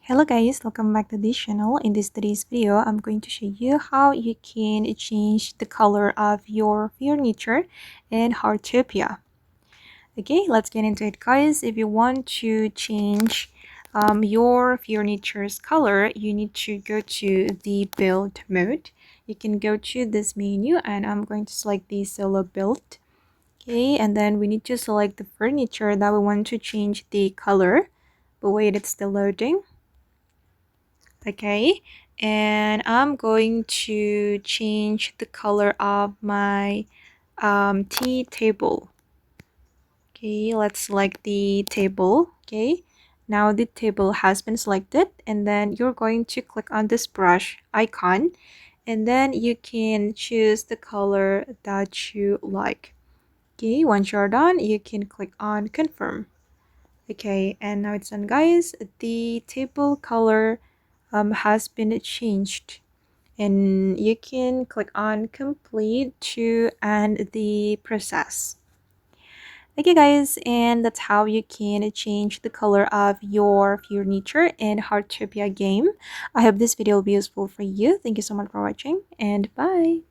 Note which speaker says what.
Speaker 1: Hello guys, welcome back to this channel. In today's video, I'm going to show you how you can change the color of your furniture in Heartopia. Okay, let's get into it guys. If you want to change your furniture's color, you need to go to the build mode. You can go to this menu and I'm going to select the solo build. Okay, and then we need to select the furniture that we want to change the color. But wait, it's still loading. Okay, and I'm going to change the color of my tea table. Okay, let's select the table. Okay, now the table has been selected, and then you're going to click on this brush icon, and then you can choose the color that you like. Okay, once you're done, you can click on confirm. Okay, and now it's done guys. The table color has been changed, and you can click on complete to end the process. Okay guys, and that's how you can change the color of your furniture in Heartopia game. I hope this video will be useful for you. Thank you so much for watching, and bye.